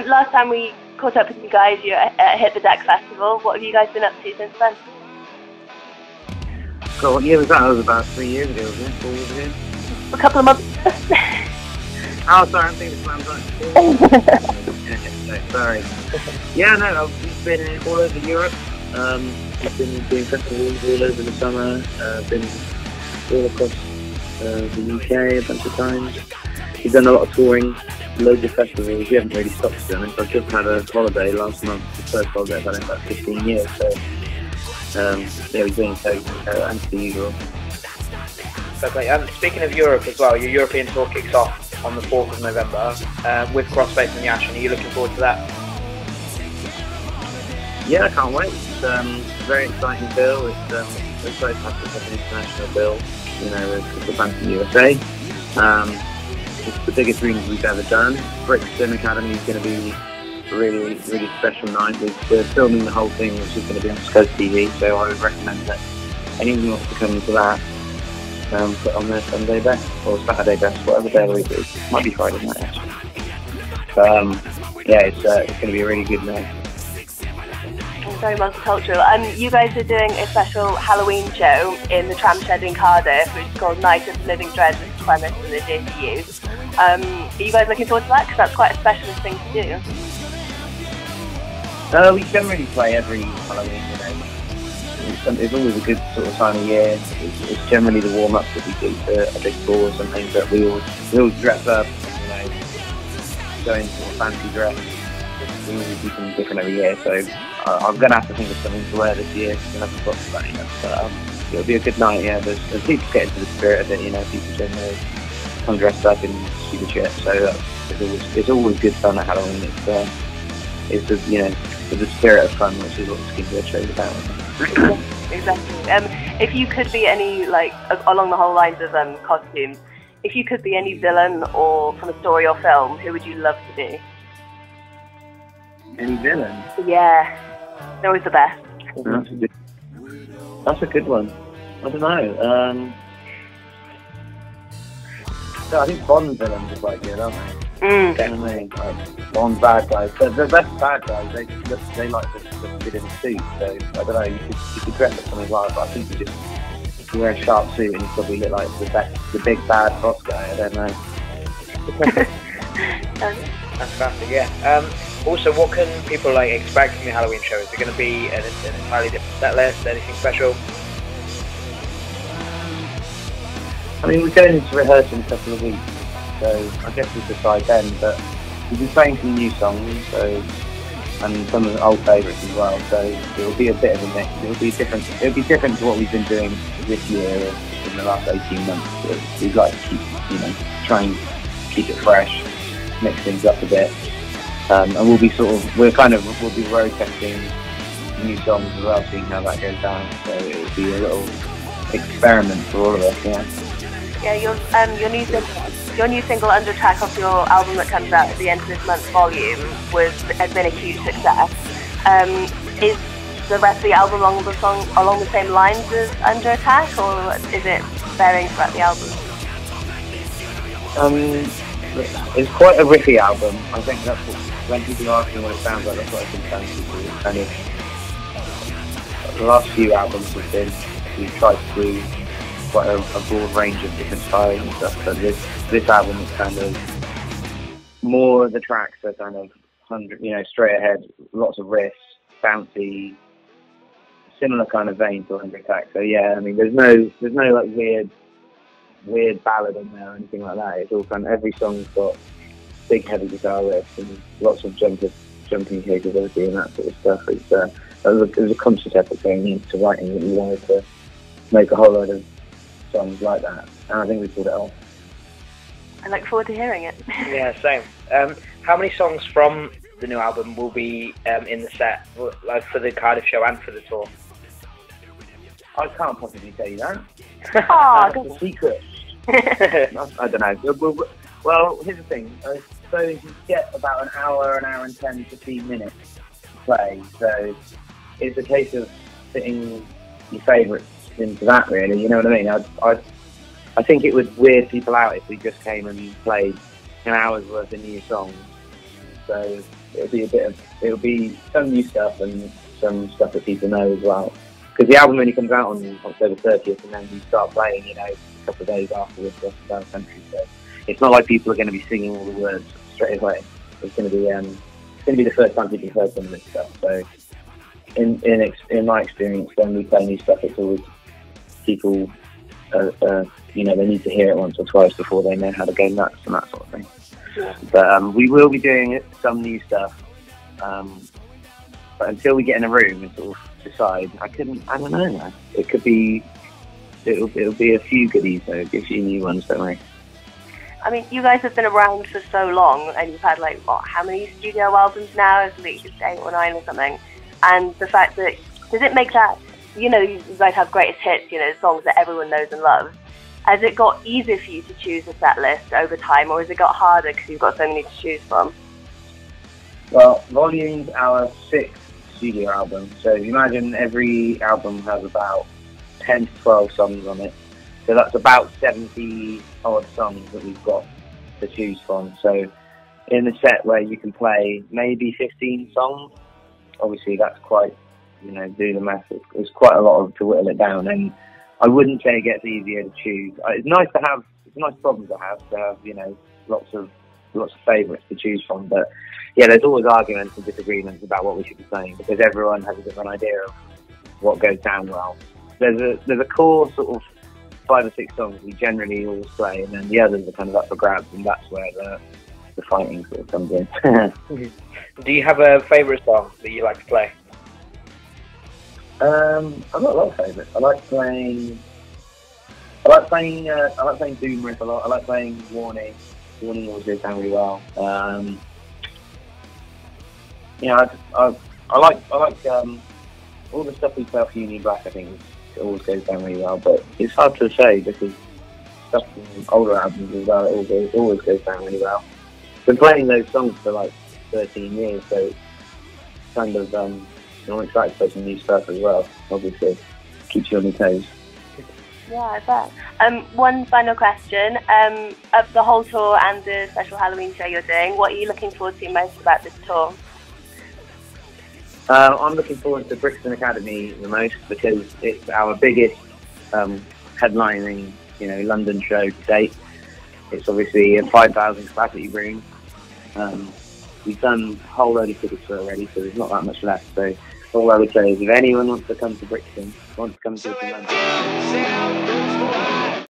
Last time we caught up with you guys, you at Hit the Deck Festival. What have you guys been up to since then? So what year was that? That was about 3 years ago, wasn't it? 4 years ago? A couple of months. Oh, sorry, I'm thinking of Slam Sorry. Yeah, no, we've been all over Europe. We've been doing festivals all over the summer. Been all across the UK a bunch of times. We've done a lot of touring, loads of festivals. We haven't really stopped, to be honest. I've just had a holiday last month, the first holiday I've had in about 15 years. So, yeah, we're doing so and the usual. Okay, speaking of Europe as well, your European tour kicks off on the 4th of November with Crossface and Yash. Are you looking forward to that? Yeah, I can't wait. It's a very exciting bill. We're so happy to have an international bill, you know, with the band from USA. It's the biggest reading we've ever done. Brixton Academy is going to be a really, really special night. We're filming the whole thing, which is going to be on Skindred TV, so I would recommend that anyone who wants to come to that, put on their Sunday best, or Saturday best, whatever day of the week it is. It might be Friday night, actually. But, yeah, it's going to be a really good night. Very multicultural. You guys are doing a special Halloween show in the Tram Shed in Cardiff, which is called Night of the Living Dread, with the premise and the DCU. Are you guys looking forward to that? Because that's quite a specialist thing to do. We generally play every Halloween, you know. It's always a good sort of time of year. It's generally the warm-up that we do for a big tour or something, but we always dress up, you know, go into a fancy dress. We always do something different every year, so I'm going to have to think of something to wear this year, because I haven't got that enough. But it'll be a good night, yeah. There's people get into the spirit of it, you know, people generally come dressed up in stupid shit, so it's always good fun at Halloween. It's the, you know, the spirit of fun, which is what Skindred show's about. Exactly. If you could be any, like, along the whole lines of costumes, if you could be any villain or from a story or film, who would you love to be? Any villain? Yeah, they're always the best. That's a good one. I don't know. So I think Bond villains are quite good, aren't they? Definitely, like Bond bad guys. The best bad guys, they like to fit in a suit. So I don't know. You could dress up something like that, but I think you wear a sharp suit and you probably look like the big bad boss guy. I don't know. That's fantastic, yeah. Also, what can people like expect from the Halloween show? Is it going to be an entirely different set list? Anything special? I mean, we're going into rehearsal in a couple of weeks, so I guess we'll decide then. But we've been playing some new songs, and some of the old favourites as well. So it'll be a bit of a mix. It'll be different to what we've been doing this year in the last 18 months. We'd like to keep, you know, try and keep it fresh, mix things up a bit. And we'll be road testing new songs as well, seeing how that goes down. So it'll be a little experiment for all of us, yeah. Yeah, your new single Under Attack off your album that comes out at the end of this month's Volume has been a huge success. Is the rest of the album along the same lines as Under Attack, or is it varying throughout the album? It's quite a riffy album. I think that's when people ask me what it sounds like, that's what I think sounds like. Kind of, the last few albums we've tried to do quite a broad range of different styles and stuff, but this album is kind of more of the tracks are kind of 100, you know, straight ahead, lots of riffs, bouncy, similar kind of vein to Under Attack. So yeah, I mean, there's no like weird ballad in there or anything like that. It's all kind of, every song's got big heavy guitar riffs and lots of jumping capability and that sort of stuff. It was a conscious effort going into writing that we wanted to make a whole load of songs like that, and I think we pulled it off. I look forward to hearing it. Yeah, same. How many songs from the new album will be in the set, like for the Cardiff show and for the tour? I can't possibly tell you that. That's a secret. I don't know. Well, here's the thing. So you get about an hour and 10, 15 minutes to play. So it's a case of fitting your favourites into that, really. You know what I mean? I think it would weird people out if we just came and played an hour's worth of new songs. So it'll be some new stuff and some stuff that people know as well. Because the album only comes out on October 30th, and then we start playing, a couple of days afterwards across the country. So it's not like people are going to be singing all the words straight away. It's going to be the first time people have heard some of this stuff. So in my experience, when we play new stuff, it's always people, they need to hear it once or twice before they know how to go nuts and that sort of thing. Yeah. But we will be doing some new stuff. But until we get in a room and sort of decide, I don't know, man. It'll be a few goodies though, a few new ones, don't we? I mean, you guys have been around for so long, and you've had how many studio albums now? At least 8 or 9 or something. And the fact that, does it make that, you guys have greatest hits, songs that everyone knows and loves. Has it got easier for you to choose a set list over time, or has it got harder because you've got so many to choose from? Well, Volume's our 6th studio album, so if you imagine every album has about 10 to 12 songs on it, so that's about 70 odd songs that we've got to choose from. So in a set where you can play maybe 15 songs, obviously that's quite, do the math, it's quite a lot to whittle it down, and I wouldn't say it gets easier to choose. It's a nice problem to have, lots of favourites to choose from, but yeah, there's always arguments and disagreements about what we should be playing, because everyone has a different idea of what goes down well. There's a core sort of 5 or 6 songs we generally always play, and then the others are kind of up for grabs, and that's where the fighting sort of comes in. Do you have a favourite song that you like to play? I've got a lot of favourites. I like playing Doom Riff a lot. I like playing Warning. Warning always goes down really well. I like all the stuff we play off Union Black. I think it always goes down really well, but it's hard to say because stuff from older albums as well, it always goes down really well. Been playing those songs for 13 years, so it's kind of I'm excited to play some new stuff as well. Obviously, keeps you on your toes. Yeah, I bet. One final question. Of the whole tour and the special Halloween show you're doing, what are you looking forward to most about this tour? I'm looking forward to Brixton Academy the most because it's our biggest headlining, London show to date. It's obviously a 5,000 capacity room. We've done a whole load of tickets for it already, so there's not that much left. So all I would say is if anyone wants to come to Brixton, wants to come to London,